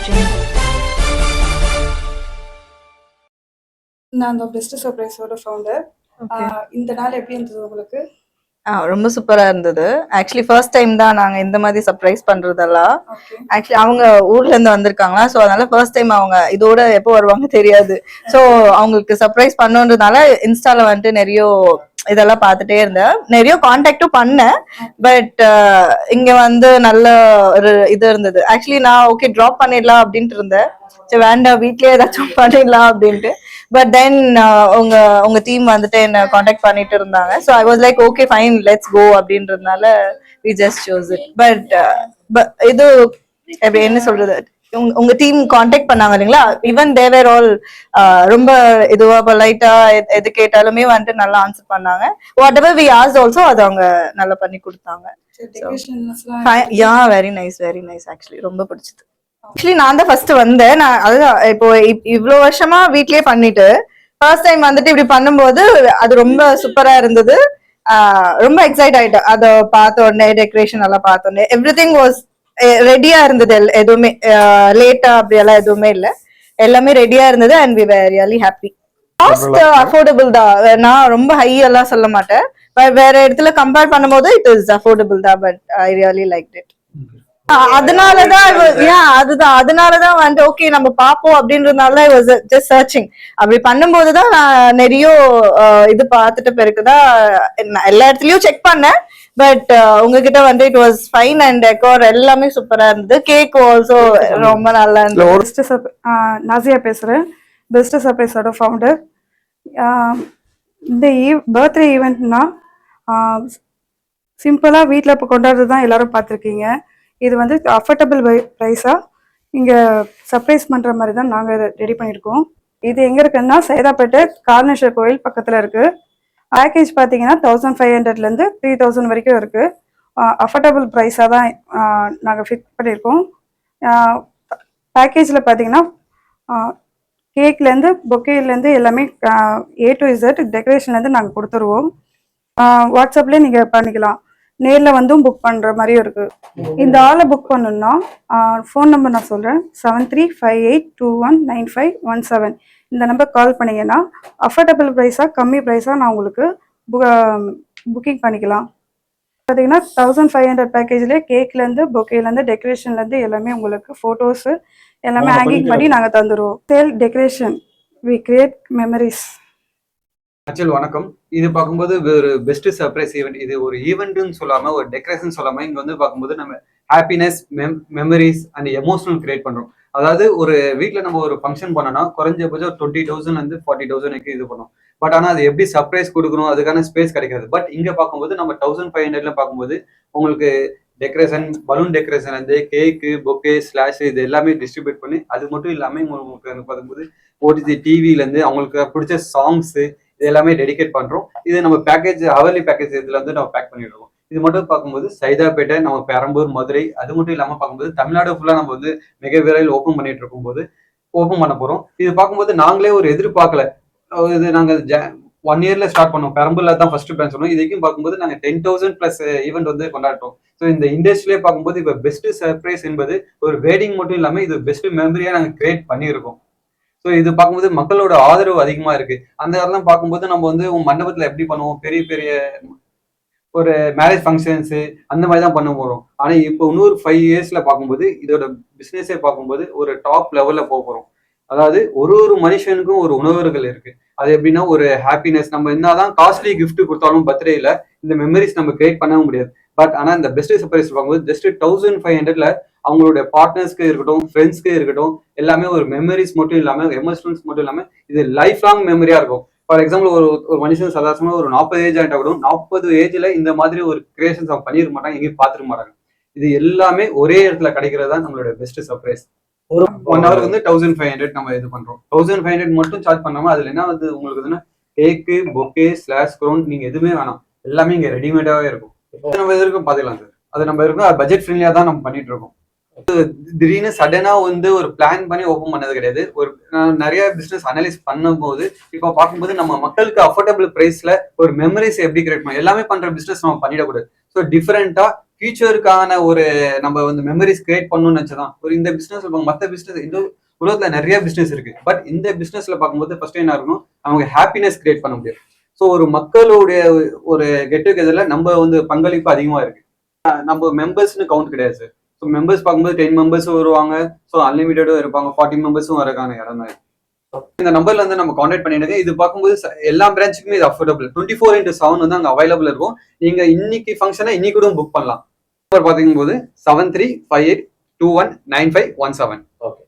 watching. நான் அந்த best சர்ப்ரைஸோட founder. இந்த நாள் எப்படி இருந்தது உங்களுக்கு? ரொம்ப சூப்பரா இருந்தது. ஆக்சுவலி ஃபர்ஸ்ட் டைம் தான் நாங்க இந்த மாதிரி சர்ப்ரைஸ் பண்றதெல்லாம். ஆக்சுவலி அவங்க ஊர்ல இருந்து வந்திருக்காங்களா, ஸோ அதனால ஃபர்ஸ்ட் டைம் அவங்க இதோட எப்போ வருவாங்க தெரியாது. ஸோ அவங்களுக்கு சர்ப்ரைஸ் பண்ணுன்றதுனால இன்ஸ்டால வந்துட்டு நிறைய இதெல்லாம் பார்த்துட்டே இருந்தேன், நிறைய கான்டாக்டும் பண்ணேன். பட் இங்க வந்து நல்ல ஒரு இது இருந்தது. ஆக்சுவலி நான் ஓகே ட்ராப் பண்ணிடலாம் அப்படின்ட்டு இருந்தேன், சரி வேண்டாம் வீட்லயே ஏதாச்சும் பண்ணிடலாம் அப்படின்ட்டு. பட் தென் உங்க டீம் வந்துட்டு என்ன காண்டாக்ட் பண்ணிட்டு இருந்தாங்க. So I was like okay fine let's go அப்படின்றதுனால we just chose it. But இது எப்படி என்ன சொல்றது, உங்க டீம் காண்டாக்ட் பண்ணாங்க இல்லைங்களா, ஈவன் தே வேர் ஆல் ரொம்ப இதுவா பொலைட்டா எது கேட்டாலுமே வந்துட்டு நல்லா ஆன்சர் பண்ணாங்க. Whatever we asked also அது அவங்க நல்லா பண்ணி கொடுத்தாங்க. யா வெரி நைஸ் ஆக்சுவலி ரொம்ப பிடிச்சது. ஆக்சுவலி நான் தான் ஃபர்ஸ்ட் வந்தேன். நான் அதுதான் இப்போ இவ்வளவு வருஷமா வீட்லயே பண்ணிட்டு ஃபர்ஸ்ட் டைம் வந்துட்டு இப்படி பண்ணும்போது அது ரொம்ப சூப்பரா இருந்தது. ரொம்ப எக்ஸைட் ஆயிட்டேன் அதை பார்த்த உடனே, டெக்கரேஷன் எல்லாம் பார்த்த உடனே. எவ்ரி திங் வாஸ் ரெடியா இருந்தது, எதுவுமே லேட்டா அப்படியெல்லாம் எதுவுமே இல்லை, எல்லாமே ரெடியா இருந்தது. And we were really happy. Cost affordable தான், நான் ரொம்ப ஹை எல்லாம் சொல்ல மாட்டேன். பட் வேற இடத்துல கம்பேர் பண்ணும்போது இட் இஸ் அஃபோர்டபுள் தான். But I really like it. அதனாலதான் வந்து ஓகே நம்ம பாப்போம் அப்படின்றதுனால ஜஸ்ட் சர்ச்சிங். அப்படி பண்ணும்போதுதான் நான் நிறைய இது பார்த்துட்டு பிறகுதான் எல்லா இடத்துலயும் செக் பண்ணேன். பட் உங்ககிட்ட வந்து it was fine and decor எல்லாமே சூப்பரா இருந்தது. கேக் ஆல்சோ ரொம்ப நல்லா இருந்தது. நாசியா பேசுறேன், பெஸ்ட் சர்ப்ரைஸோட ஃபவுண்டர். இந்த பர்த்டே ஈவெண்ட்னா சிம்பிளா வீட்டில் இப்போ கொண்டாடுறது தான் எல்லாரும் பார்த்துருக்கீங்க. இது வந்து அஃபோர்டபுள் ப்ரைஸாக இங்கே சர்ப்ரைஸ் பண்ணுற மாதிரி தான் நாங்கள் ரெடி பண்ணியிருக்கோம். இது எங்கே இருக்குன்னா சைதாப்பேட்டை காரணேஸ்வர் கோயில் பக்கத்தில் இருக்குது. பேக்கேஜ் பார்த்தீங்கன்னா 1500லேருந்து 3000 வரைக்கும் இருக்குது. அஃபோர்டபுள் ப்ரைஸாக தான் நாங்கள் ஃபிட் பண்ணியிருக்கோம். பேக்கேஜில் பார்த்தீங்கன்னா கேக்லேருந்து பொக்கேலேருந்து எல்லாமே A to Z டெக்கரேஷன்லேருந்து நாங்கள் கொடுத்துருவோம். வாட்ஸ்அப்லேயே நீங்கள் பண்ணிக்கலாம், நேரில் வந்தும் புக் பண்ணுற மாதிரியும் இருக்குது. இந்த ஆளை புக் பண்ணணுன்னா ஃபோன் நம்பர் நான் சொல்கிறேன், 7358219517. இந்த நம்பர் கால் பண்ணிங்கன்னா அஃபோர்டபுள் ப்ரைஸாக கம்மி ப்ரைஸாக நான் உங்களுக்கு புக்கிங் பண்ணிக்கலாம். பார்த்தீங்கன்னா 1500 பேக்கேஜ்லேயே கேக்லேருந்து பொக்கேலேருந்து டெக்கரேஷன்லேருந்து எல்லாமே உங்களுக்கு ஃபோட்டோஸு எல்லாமே ஹேங்கிங் பண்ணி நாங்கள் தந்துடுவோம். Sale decoration we create memories. Actual வணக்கம். இது பார்க்கும்போது ஒரு பெஸ்ட் சர்ப்ரைஸ் ஈவெண்ட். இது ஒரு ஈவெண்ட்னு சொல்லாம ஒரு டெக்கரேஷன் சொல்லாம இங்க வந்து பார்க்கும்போது நம்ம happiness, memories and emotional create பண்றோம். அதாவது ஒரு வீட்டில் நம்ம ஒரு ஃபங்க்ஷன் பண்ணோம்னா குறைஞ்சபட்சம் 20,000 40,000 இது பண்ணும். பட் ஆனால் அது எப்படி சர்ப்ரைஸ் கொடுக்கணும் அதுக்கான ஸ்பேஸ் கிடைக்காது. பட் இங்க பார்க்கும்போது நம்ம 1500 பார்க்கும்போது உங்களுக்கு டெக்கரேஷன், பலூன் டெக்கரேஷன் வந்து கேக்கு, பொக்கே, ஸ்லாஷ் இது எல்லாமே டிஸ்ட்ரிபியூட் பண்ணி, அது மட்டும் இல்லாமல் உங்களுக்கு பார்க்கும்போது ஓடிஜி டிவிலேருந்து அவங்களுக்கு பிடிச்ச சாங்ஸு இது எல்லாமே டெடிகேட் பண்றோம். இது நம்ம பேக்கேஜ் ஹவர்லி பேக்கேஜ் இதுல வந்து நம்ம பேக் பண்ணிடுவோம். இது மட்டும் பார்க்கும்போது சைதாப்பேட்டை, நம்ம பெரம்பூர், மதுரை, அது மட்டும் இல்லாம பார்க்கும்போது தமிழ்நாடு ஃபுல்லா நம்ம வந்து மிக விரைவில் ஓப்பன் பண்ணிட்டு இருக்கும்போது ஓப்பன் பண்ண போறோம். இது பார்க்கும்போது நாங்களே ஒரு எதிர்பார்க்கல. இது நாங்க 1 yearல ஸ்டார்ட் பண்ணோம். பெரம்பூர்ல தான் ஃபர்ஸ்ட் பிரான்ச் சொன்னோம். இதுக்கும் பார்க்கும்போது நாங்க 10,000+ ஈவெண்ட் வந்து கொண்டாடுறோம். ஸோ இந்த இண்டஸ்ட்ரியிலே பார்க்கும்போது இப்போ பெஸ்ட் சர்ப்ரைஸ் என்பது ஒரு வெட்டிங் மட்டும் இல்லாம இது பெஸ்ட் மெமரியா நாங்க கிரியேட் பண்ணியிருக்கோம். ஸோ இது பார்க்கும்போது மக்களோட ஆதரவு அதிகமா இருக்கு. அந்த காரணம் பார்க்கும்போது நம்ம வந்து மண்டபத்துல எப்படி பண்ணுவோம், பெரிய பெரிய ஒரு மேரேஜ் ஃபங்க்ஷன்ஸு அந்த மாதிரி தான் பண்ண போறோம். ஆனா இப்போ இன்னொரு 5 yearsல பார்க்கும்போது இதோட பிசினஸே பார்க்கும்போது ஒரு டாப் லெவல்ல போறோம். அதாவது ஒரு மனுஷனுக்கும் ஒரு உணர்வுகள் இருக்கு. அது எப்படின்னா ஒரு ஹாப்பினஸ், நம்ம என்னதான் காஸ்ட்லி கிஃப்ட் கொடுத்தாலும் பர்த்டேல இந்த மெமரிஸ் நம்ம கிரியேட் பண்ணவும் முடியாது. பட் ஆனா இந்த பெஸ்ட் சர்ப்ரைஸ் பார்க்கும்போது ஜஸ்ட் 1500ல அவங்களுடைய பார்ட்னர்ஸ்க்கு இருக்கட்டும், ஃப்ரெண்ட்ஸ்க்கு இருக்கட்டும், எல்லாமே ஒரு மெமரிஸ் மட்டும் இல்லாம எமோஷனல்ஸ் மட்டும் இல்லாம இது லைஃப் லாங் மெமரியா இருக்கும். ஃபார் எக்ஸாம்பிள் ஒரு மனுஷன் சாதாரணமா ஒரு 40 ஏஜ் ஆகிட்டா கூட 40 ஏஜ்ல இந்த மாதிரி ஒரு கிரியேஷன்ஸ் அவங்க பண்ணிருக்க மாட்டாங்க, எங்கேயும் பார்த்துருக்க மாட்டாங்க. இது எல்லாமே ஒரே இடத்துல கிடைக்கிறது தான் நம்மளோட பெஸ்ட் சர்ப்ரைஸ். ஒரு 1 hour வந்து 1500 நம்ம இது பண்றோம். 1500 மட்டும் சார்ஜ் பண்ணாம அதுல என்ன வந்து உங்களுக்கு வந்து கேக்கு, பொக்கே, ஸ்லாஷ், க்ரௌன் நீங்க எதுவுமே வேணாம், எல்லாமே இங்க ரெடிமேடாவே இருக்கும். நம்ம இருக்கும் பாத்துக்கலாம் சார், அது நம்ம இருக்கும். அது பட்ஜெட் ஃப்ரெண்ட்லியா தான் நம்ம பண்ணிட்டு இருக்கோம். திடீர்னு சடனா வந்து ஒரு பிளான் பண்ணி ஓப்பன் பண்ணது கிடையாது. ஒரு நிறைய பிசினஸ் அனலைஸ் பண்ணும்போது இப்போ பார்க்கும்போது நம்ம மக்களுக்கு அஃபோர்டபுள் பிரைஸ்ல ஒரு மெமரிஸ் எப்படி கிரியேட் பண்ணலாம், எல்லாமே பண்ற பிசினஸ் நம்ம பண்ணிடக்கூடாது. ஸோ டிஃபரெண்டா ஃபியூச்சருக்கான ஒரு நம்ம வந்து மெமரிஸ் கிரியேட் பண்ணணும்னு நினைச்சதான் ஒரு இந்த பிசினஸ் மற்ற பிசினஸ் இந்த உலகத்துல நிறைய பிசினஸ் இருக்கு. பட் இந்த பிசினஸ்ல பார்க்கும்போது ஃபர்ஸ்ட் என்ன இருக்கணும், அவங்க ஹாப்பினஸ் கிரியேட் பண்ண முடியும். ஸோ ஒரு மக்களுடைய ஒரு கெட் டுகெதர்ல நம்ம வந்து பங்களிப்பு அதிகமா இருக்கு. நம்ம மெம்பர்ஸ்னு கவுண்ட் கிடையாது சார். ஸோ மெம்பர்ஸ் பார்க்கும்போது 10 மெம்பர்ஸும் வருவாங்க, ஸோ அன்லிமிட்டடும் இருப்பாங்க, 40 மெம்பர்ஸும் வரக்கான இடம் தான். இந்த நம்பர்ல வந்து நம்ம கான்டாக்ட் பண்ணிடுங்க. இது பார்க்கும்போது எல்லா பிரான்ச்சுக்குமே இது அஃபோர்டபுள். 24/7 வந்து அங்கே அவைலபிள் இருக்கும். நீங்க இன்னைக்கு ஃபங்க்ஷனை இன்னைக்கு கூட புக் பண்ணலாம். நம்பர் பார்க்கும்போது 7358219517. ஓகே.